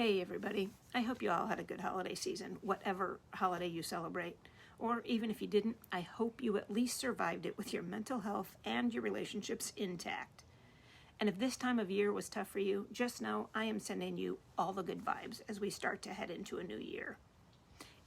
Hey everybody, I hope you all had a good holiday season, whatever holiday you celebrate. Or even if you didn't, I hope you at least survived it with your mental health and your relationships intact. And if this time of year was tough for you, just know I am sending you all the good vibes as we start to head into a new year.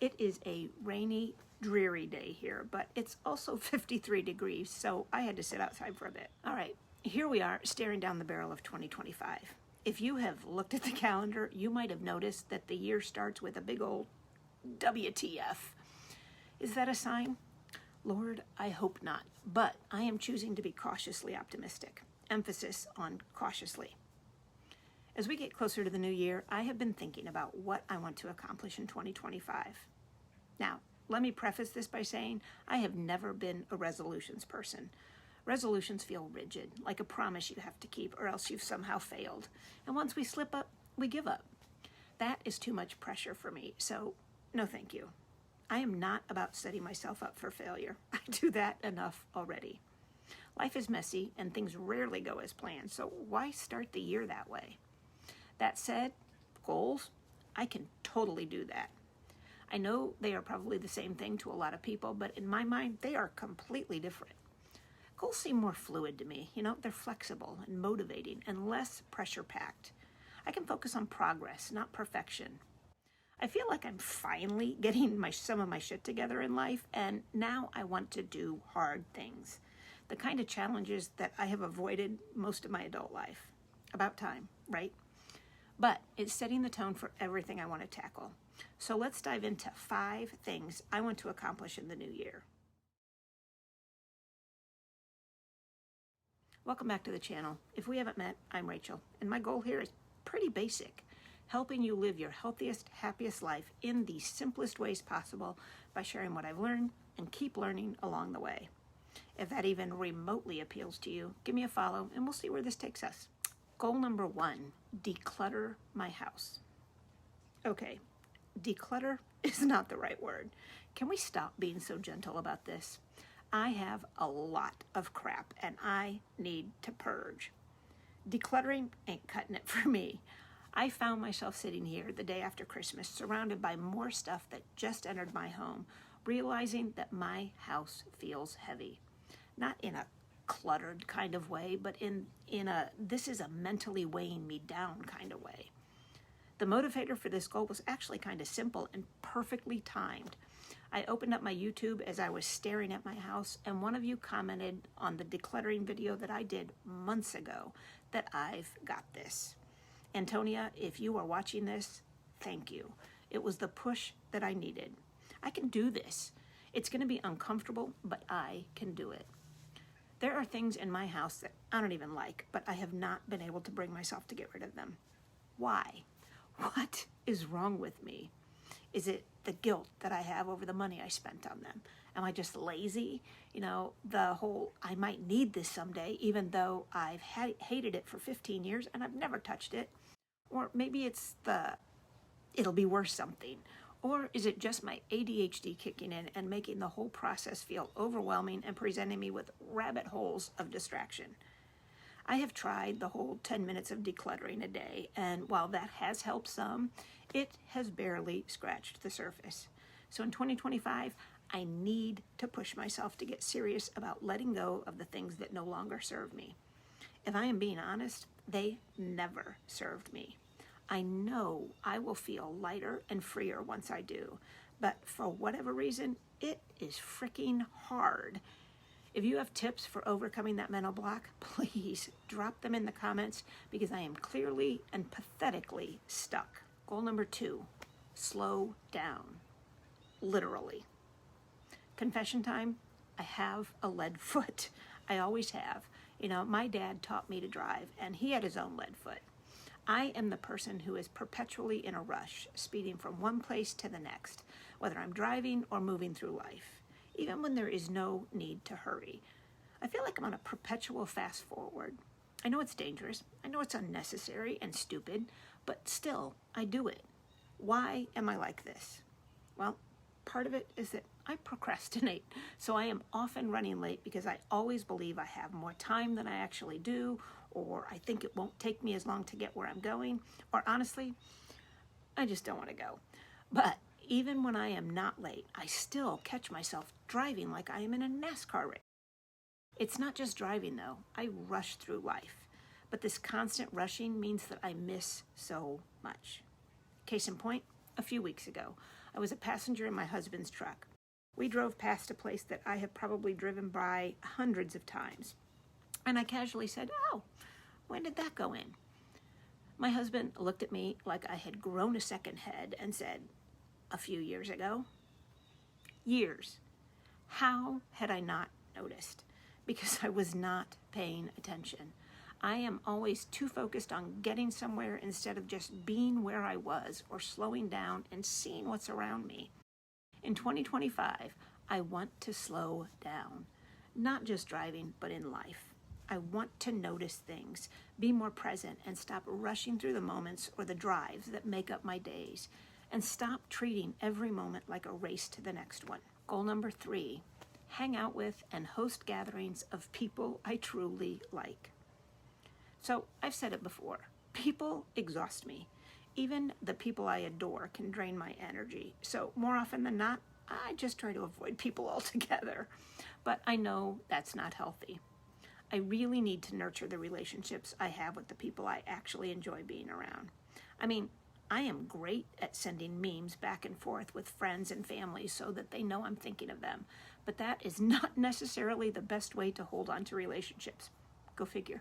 It is a rainy, dreary day here, but it's also 53 degrees, so I had to sit outside for a bit. All right, here we are staring down the barrel of 2025. If you have looked at the calendar, you might have noticed that the year starts with a big old WTF. Is that a sign? Lord, I hope not, but I am choosing to be cautiously optimistic. Emphasis on cautiously. As we get closer to the new year, I have been thinking about what I want to accomplish in 2025. Now, let me preface this by saying I have never been a resolutions person. Resolutions feel rigid, like a promise you have to keep or else you've somehow failed. And once we slip up, we give up. That is too much pressure for me, so no thank you. I am not about setting myself up for failure. I do that enough already. Life is messy and things rarely go as planned, so why start the year that way? That said, goals, I can totally do that. I know they are probably the same thing to a lot of people, but in my mind, they are completely different. Goals seem more fluid to me. They're flexible and motivating and less pressure-packed. I can focus on progress, not perfection. I feel like I'm finally getting some of my shit together in life, and now I want to do hard things. The kind of challenges that I have avoided most of my adult life. About time, right? But it's setting the tone for everything I want to tackle. So let's dive into 5 things I want to accomplish in the new year. Welcome back to the channel. If we haven't met, I'm Rachel, and my goal here is pretty basic, helping you live your healthiest, happiest life in the simplest ways possible by sharing what I've learned and keep learning along the way. If that even remotely appeals to you, give me a follow and we'll see where this takes us. Goal number 1, declutter my house. Okay, declutter is not the right word. Can we stop being so gentle about this? I have a lot of crap and I need to purge. Decluttering ain't cutting it for me. I found myself sitting here the day after Christmas surrounded by more stuff that just entered my home, realizing that my house feels heavy. Not in a cluttered kind of way, but in a this is a mentally weighing me down kind of way. The motivator for this goal was actually kind of simple and perfectly timed. I opened up my YouTube as I was staring at my house, and one of you commented on the decluttering video that I did months ago that I've got this. Antonia, if you are watching this, thank you. It was the push that I needed. I can do this. It's going to be uncomfortable, but I can do it. There are things in my house that I don't even like, but I have not been able to bring myself to get rid of them. Why? What is wrong with me? Is it the guilt that I have over the money I spent on them? Am I just lazy? The whole, I might need this someday, even though I've hated it for 15 years and I've never touched it. Or maybe it's it'll be worth something. Or is it just my ADHD kicking in and making the whole process feel overwhelming and presenting me with rabbit holes of distraction? I have tried the whole 10 minutes of decluttering a day, and while that has helped some, it has barely scratched the surface. So in 2025, I need to push myself to get serious about letting go of the things that no longer serve me. If I am being honest, they never served me. I know I will feel lighter and freer once I do, but for whatever reason, it is freaking hard. If you have tips for overcoming that mental block, please drop them in the comments because I am clearly and pathetically stuck. Goal number 2, slow down. Literally. Confession time, I have a lead foot. I always have. My dad taught me to drive and he had his own lead foot. I am the person who is perpetually in a rush, speeding from one place to the next, whether I'm driving or moving through life. Even when there is no need to hurry. I feel like I'm on a perpetual fast forward. I know it's dangerous. I know it's unnecessary and stupid, but still, I do it. Why am I like this? Well, part of it is that I procrastinate, so I am often running late because I always believe I have more time than I actually do, or I think it won't take me as long to get where I'm going, or honestly, I just don't want to go. But even when I am not late, I still catch myself driving like I am in a NASCAR race. It's not just driving, though. I rush through life. But this constant rushing means that I miss so much. Case in point, a few weeks ago, I was a passenger in my husband's truck. We drove past a place that I have probably driven by hundreds of times. And I casually said, "Oh, when did that go in?" My husband looked at me like I had grown a second head and said, "A few years ago." Years. How had I not noticed? Because I was not paying attention. I am always too focused on getting somewhere instead of just being where I was or slowing down and seeing what's around me. In 2025, I want to slow down, not just driving, but in life. I want to notice things, be more present, and stop rushing through the moments or the drives that make up my days, and stop treating every moment like a race to the next one. Goal number 3, hang out with and host gatherings of people I truly like. So I've said it before, people exhaust me. Even the people I adore can drain my energy. So more often than not, I just try to avoid people altogether. But I know that's not healthy. I really need to nurture the relationships I have with the people I actually enjoy being around. I mean, I am great at sending memes back and forth with friends and family so that they know I'm thinking of them. But that is not necessarily the best way to hold on to relationships. Go figure.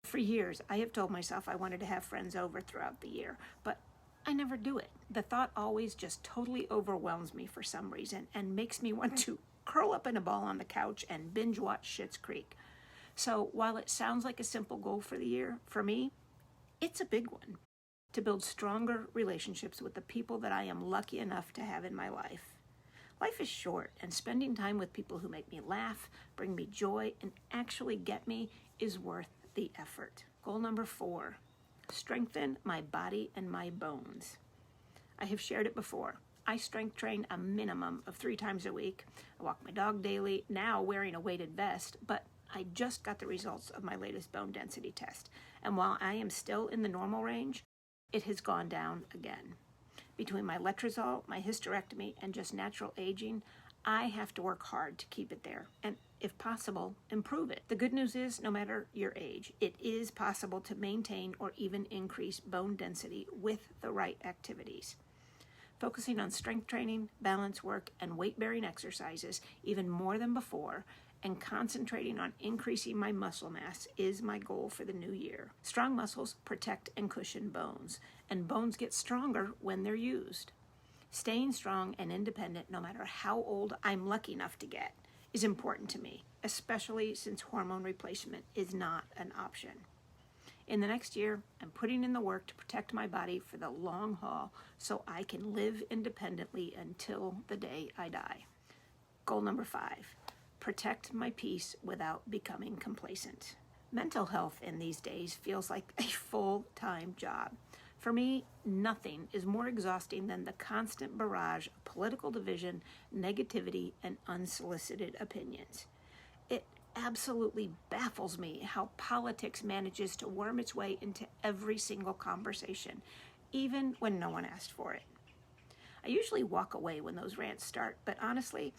For years, I have told myself I wanted to have friends over throughout the year, but I never do it. The thought always just totally overwhelms me for some reason and makes me want to curl up in a ball on the couch and binge watch Schitt's Creek. So while it sounds like a simple goal for the year, for me, it's a big one. To build stronger relationships with the people that I am lucky enough to have in my life. Life is short, and spending time with people who make me laugh, bring me joy, and actually get me is worth the effort. Goal number 4, strengthen my body and my bones. I have shared it before. I strength train a minimum of 3 times a week. I walk my dog daily, now wearing a weighted vest, but I just got the results of my latest bone density test. And while I am still in the normal range, it has gone down again. Between my letrozole, my hysterectomy, and just natural aging, I have to work hard to keep it there, and if possible, improve it. The good news is, no matter your age, it is possible to maintain or even increase bone density with the right activities. Focusing on strength training, balance work, and weight-bearing exercises even more than before, and concentrating on increasing my muscle mass is my goal for the new year. Strong muscles protect and cushion bones, and bones get stronger when they're used. Staying strong and independent, no matter how old I'm lucky enough to get, is important to me, especially since hormone replacement is not an option. In the next year, I'm putting in the work to protect my body for the long haul so I can live independently until the day I die. Goal number 5, protect my peace without becoming complacent. Mental health in these days feels like a full-time job. For me, nothing is more exhausting than the constant barrage of political division, negativity, and unsolicited opinions. It absolutely baffles me how politics manages to worm its way into every single conversation, even when no one asked for it. I usually walk away when those rants start, but honestly,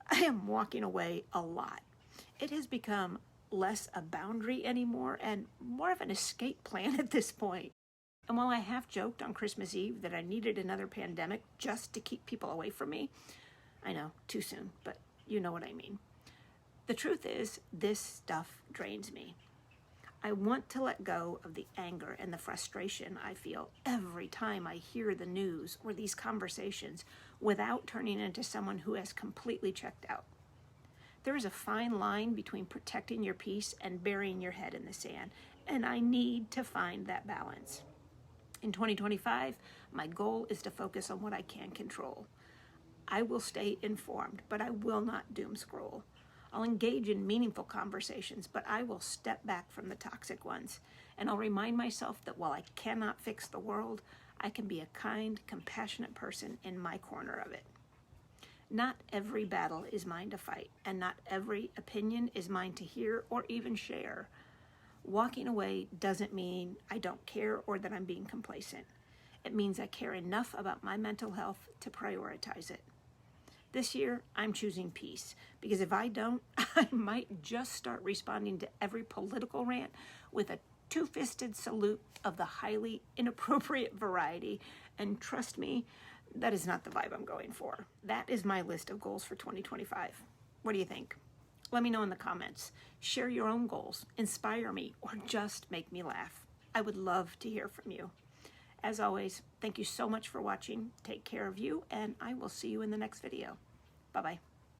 I am walking away a lot. It has become less a boundary anymore and more of an escape plan at this point. And while I half joked on Christmas Eve that I needed another pandemic just to keep people away from me, I know, too soon, but you know what I mean. The truth is, this stuff drains me. I want to let go of the anger and the frustration I feel every time I hear the news or these conversations without turning into someone who has completely checked out. There is a fine line between protecting your peace and burying your head in the sand, and I need to find that balance. In 2025, my goal is to focus on what I can control. I will stay informed, but I will not doom scroll. I'll engage in meaningful conversations, but I will step back from the toxic ones. And I'll remind myself that while I cannot fix the world, I can be a kind, compassionate person in my corner of it. Not every battle is mine to fight, and not every opinion is mine to hear or even share. Walking away doesn't mean I don't care or that I'm being complacent. It means I care enough about my mental health to prioritize it. This year, I'm choosing peace, because if I don't, I might just start responding to every political rant with a two-fisted salute of the highly inappropriate variety, and trust me, that is not the vibe I'm going for. That is my list of goals for 2025. What do you think? Let me know in the comments. Share your own goals, inspire me, or just make me laugh. I would love to hear from you. As always, thank you so much for watching. Take care of you, and I will see you in the next video. Bye-bye.